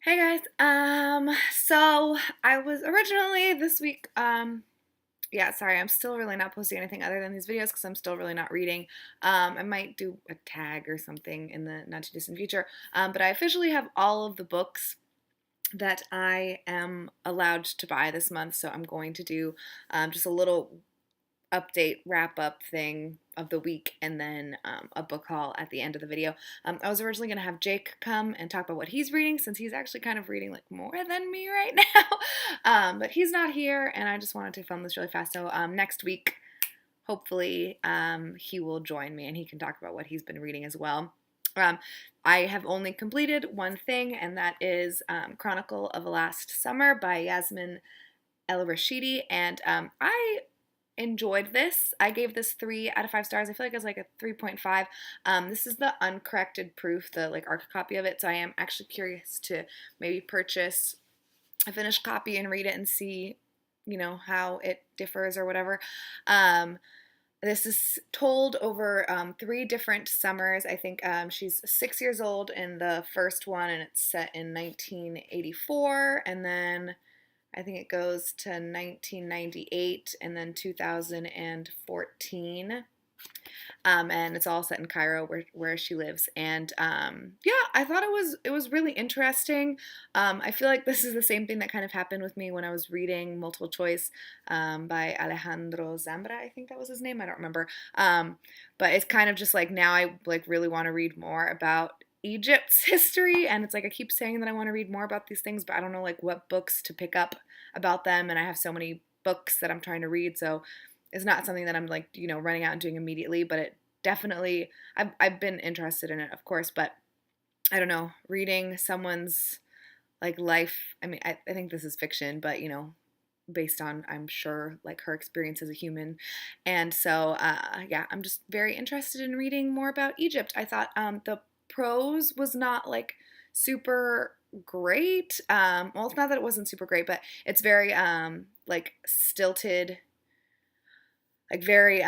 Hey guys. So I was originally this week, yeah, sorry, I'm still really not posting anything other than these videos because I'm still really not reading. I might do a tag or something in the not too distant future. But I officially have all of the books that I am allowed to buy this month, so I'm going to do just a little update wrap up thing of the week and then a book haul at the end of the video. I was originally going to have Jake come and talk about what he's reading since he's actually kind of reading like more than me right now. But he's not here and I just wanted to film this really fast. So next week, hopefully he will join me and he can talk about what he's been reading as well. Um, I have only completed one thing, and that is Chronicle of a Last Summer by Yasmin El Rashidi, and I enjoyed this. I gave this 3 out of 5 stars. I feel like it's like a 3.5. This is the uncorrected proof, the like ARC copy of it, so I am actually curious to maybe purchase a finished copy and read it and see, how it differs or whatever. This is told over 3 different summers. I think she's 6 years old in the first one, and it's set in 1984, and then I think it goes to 1998 and then 2014. And it's all set in Cairo where she lives. And yeah, I thought it was really interesting. I feel like this is the same thing that kind of happened with me when I was reading Multiple Choice by Alejandro Zambra. I think that was his name. I don't remember. But it's kind of just like now I like really want to read more about Egypt's history, and it's like I keep saying that I want to read more about these things, but I don't know like what books to pick up about them, and I have so many books that I'm trying to read, so it's not something that I'm like, running out and doing immediately, but it definitely I've been interested in it, of course, but I don't know, reading someone's like life, I mean, I think this is fiction, but based on, I'm sure, like her experience as a human. And so yeah, I'm just very interested in reading more about Egypt. I thought the prose was not like super great. Well, it's not that it wasn't super great, but it's very like stilted, like very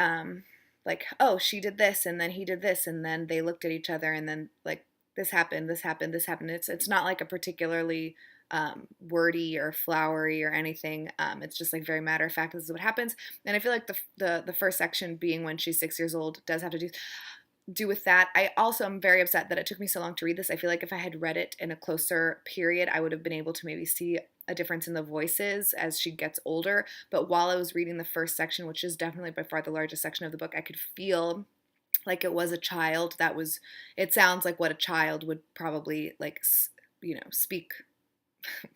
like, oh, she did this and then he did this and then they looked at each other and then like this happened, this happened, this happened. It's not like a particularly wordy or flowery or anything. It's just like very matter of fact. This is what happens, and I feel like the first section being when she's 6 years old does have to do with that. I also am very upset that it took me so long to read this. I feel like if I had read it in a closer period, I would have been able to maybe see a difference in the voices as she gets older. But while I was reading the first section, which is definitely by far the largest section of the book, I could feel like it was a child that was, it sounds like what a child would probably like, speak,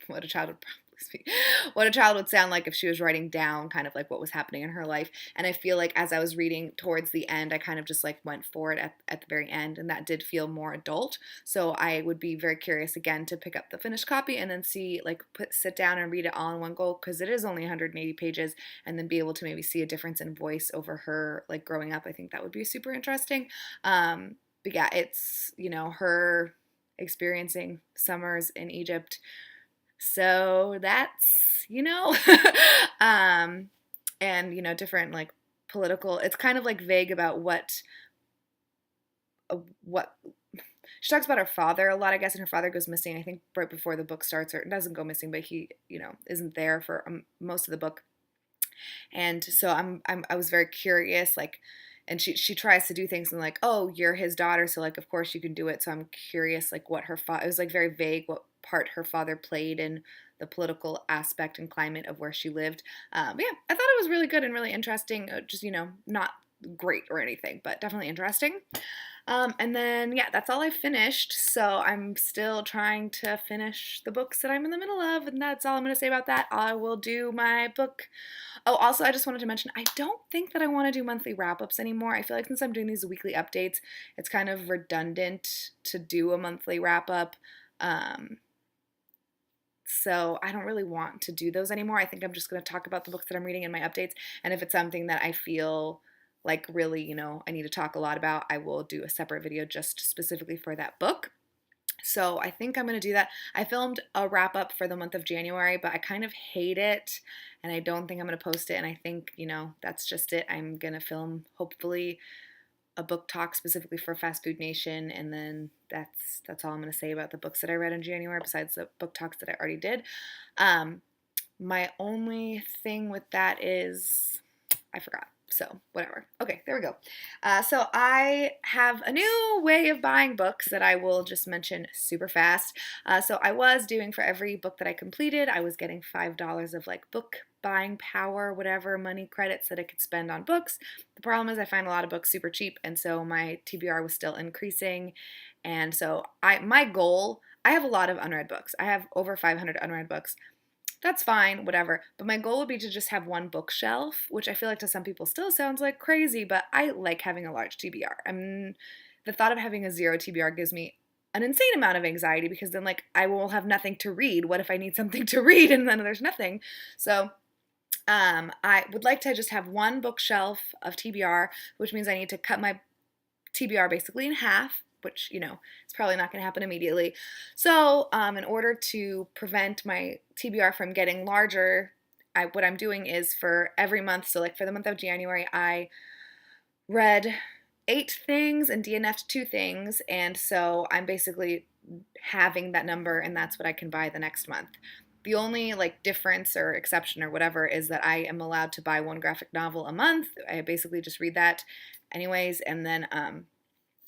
what a child would probably speak, what a child would sound like if she was writing down kind of like what was happening in her life. And I feel like as I was reading towards the end, I kind of just like went for it at the very end, and that did feel more adult. So I would be very curious again to pick up the finished copy and then see, like, sit down and read it all in one go, because it is only 180 pages, and then be able to maybe see a difference in voice over her like growing up. I think that would be super interesting. But yeah, it's, her experiencing summers in Egypt, so that's, and, different like political, it's kind of like vague about what, she talks about her father a lot, I guess, and her father goes missing, I think, right before the book starts, or it doesn't go missing, but he, isn't there for most of the book. And so I was very curious, like, and she tries to do things and like, oh, you're his daughter, so like of course you can do it. So I'm curious like what her father, it was like very vague what part her father played in the political aspect and climate of where she lived. But yeah, I thought it was really good and really interesting. Just, not great or anything, but definitely interesting. And then, yeah, that's all I finished. So I'm still trying to finish the books that I'm in the middle of, and that's all I'm going to say about that. I will do my book. Oh, also, I just wanted to mention, I don't think that I want to do monthly wrap-ups anymore. I feel like since I'm doing these weekly updates, it's kind of redundant to do a monthly wrap-up. So I don't really want to do those anymore. I think I'm just going to talk about the books that I'm reading in my updates, and if it's something that I feel like really, I need to talk a lot about, I will do a separate video just specifically for that book. So I think I'm going to do that. I filmed a wrap up for the month of January, but I kind of hate it, and I don't think I'm going to post it, and I think, that's just it. I'm going to film, hopefully, a book talk specifically for Fast Food Nation, and then that's all I'm going to say about the books that I read in January besides the book talks that I already did. My only thing with that is I forgot. So, whatever. Okay, there we go. So, I have a new way of buying books that I will just mention super fast. So, I was doing for every book that I completed, I was getting $5 of like book buying power, whatever money credits that I could spend on books. The problem is I find a lot of books super cheap, and so my TBR was still increasing. And so, my goal, I have a lot of unread books. I have over 500 unread books. That's fine, whatever. But my goal would be to just have one bookshelf, which I feel like to some people still sounds like crazy, but I like having a large TBR. The thought of having a zero TBR gives me an insane amount of anxiety because then like I will have nothing to read. What if I need something to read and then there's nothing? So I would like to just have one bookshelf of TBR, which means I need to cut my TBR basically in half, which, it's probably not going to happen immediately. So, in order to prevent my TBR from getting larger, what I'm doing is for every month, so like for the month of January, I read 8 things and DNF'd 2 things, and so I'm basically having that number, and that's what I can buy the next month. The only like difference or exception or whatever is that I am allowed to buy 1 graphic novel a month. I basically just read that anyways, and then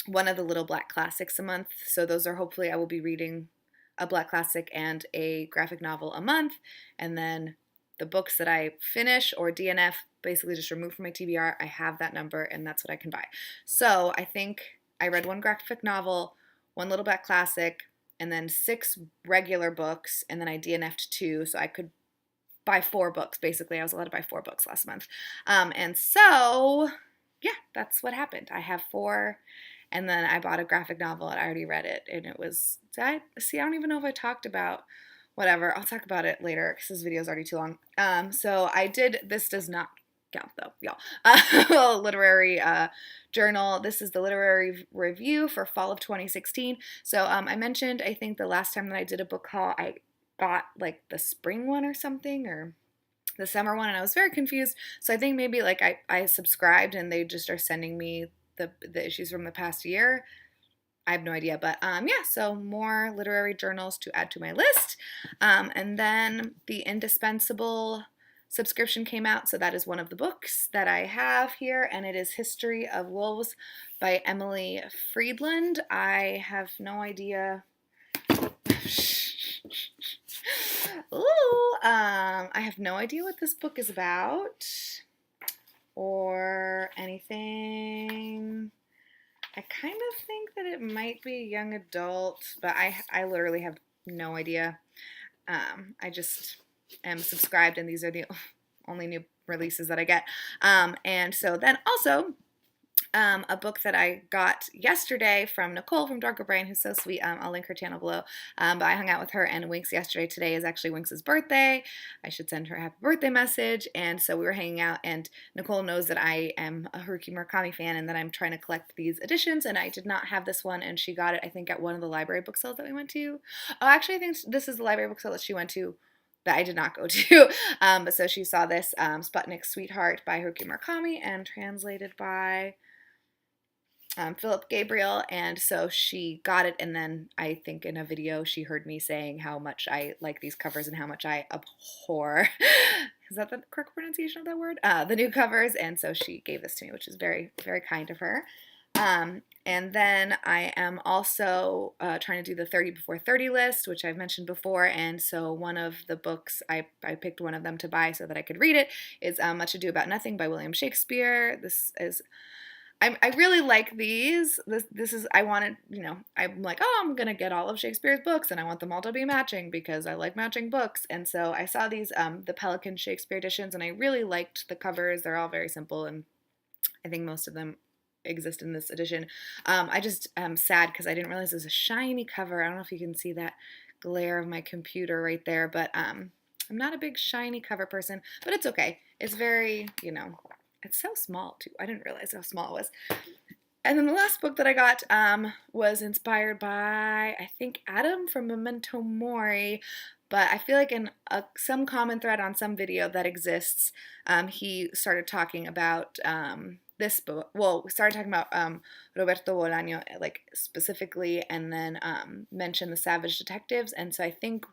one of the little black classics a month. So those are hopefully I will be reading a black classic and a graphic novel a month. And then the books that I finish or DNF, basically just remove from my TBR, I have that number and that's what I can buy. So I think I read 1 graphic novel, 1 little black classic, and then 6 regular books, and then I DNF'd 2, so I could buy 4 books. Basically, I was allowed to buy 4 books last month. And so, yeah, that's what happened. I have 4. And then I bought a graphic novel and I already read it. And it was, I don't even know if I talked about, whatever. I'll talk about it later because this video is already too long. So I did, this does not count though, y'all. Literary journal. This is the literary review for fall of 2016. So I mentioned, I think the last time that I did a book haul, I got like the spring one or something, or the summer one, and I was very confused. So I think maybe like I subscribed and they just are sending me the issues from the past year. I have no idea, but yeah, so more literary journals to add to my list. And then the Indispensable subscription came out, so that is one of the books that I have here, and it is History of Wolves by Emily Friedland. I have no idea. I have no idea what this book is about or anything. I kind of think that it might be young adult, but I literally have no idea. I just am subscribed, and these are the only new releases that I get. And so then also, a book that I got yesterday from Nicole from Dark O'Brien, who's so sweet. I'll link her channel below. But I hung out with her and Winks yesterday. Today is actually Winks' birthday. I should send her a happy birthday message. And so we were hanging out, and Nicole knows that I am a Haruki Murakami fan and that I'm trying to collect these editions, and I did not have this one, and she got it, I think, at one of the library book sales that we went to. Oh, actually, I think this is the library book sale that she went to that I did not go to. But so she saw this, Sputnik Sweetheart by Haruki Murakami and translated by Philip Gabriel, and so she got it, and then I think in a video she heard me saying how much I like these covers and how much I abhor, is that the correct pronunciation of that word? The new covers, and so she gave this to me, which is very, very kind of her. And then I am also trying to do the 30 before 30 list, which I've mentioned before, and so one of the books, I picked one of them to buy so that I could read it, is Much Ado About Nothing by William Shakespeare. This is... I really like these. This is, I wanted, I'm like, oh, I'm going to get all of Shakespeare's books, and I want them all to be matching because I like matching books. And so I saw these, the Pelican Shakespeare editions, and I really liked the covers. They're all very simple, and I think most of them exist in this edition. I just am sad because I didn't realize it was a shiny cover. I don't know if you can see that glare of my computer right there, but I'm not a big shiny cover person, but it's okay. It's very, it's so small, too. I didn't realize how small it was. And then the last book that I got was inspired by, I think, Adam from Memento Mori. But I feel like in some common thread on some video that exists, he started talking about this book. Well, we started talking about Roberto Bolaño like specifically, and then mentioned the Savage Detectives, and so I think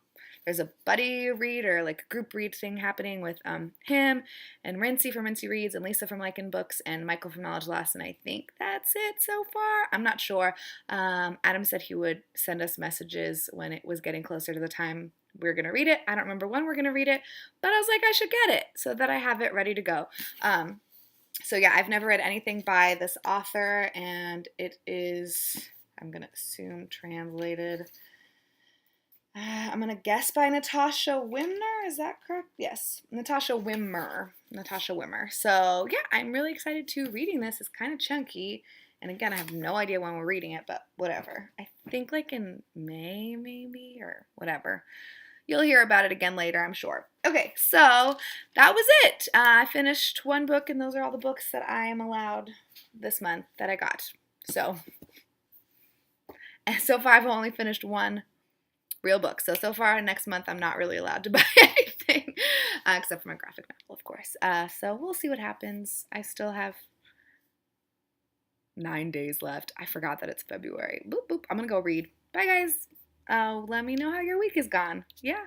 there's a buddy read or like a group read thing happening with him and Rincey from Rincey Reads and Lisa from Lycan Books and Michael from Knowledge Lost, and I think that's it so far. I'm not sure. Adam said he would send us messages when it was getting closer to the time we were going to read it. I don't remember when we're going to read it, but I was like, I should get it so that I have it ready to go. So yeah, I've never read anything by this author, and it is, I'm going to assume, translated. I'm going to guess by Natasha Wimmer. Is that correct? Yes. Natasha Wimmer. Natasha Wimmer. So yeah, I'm really excited to reading this. It's kind of chunky. And again, I have no idea when we're reading it, but whatever. I think like in May maybe, or whatever. You'll hear about it again later, I'm sure. Okay, so that was it. I finished one book, and those are all the books that I am allowed this month that I got. So far I've only finished one real book. So far next month I'm not really allowed to buy anything, except for my graphic novel, of course. So we'll see what happens. I still have 9 days left. I forgot that it's February. Boop, boop. I'm going to go read. Bye, guys. Let me know how your week has gone. Yeah.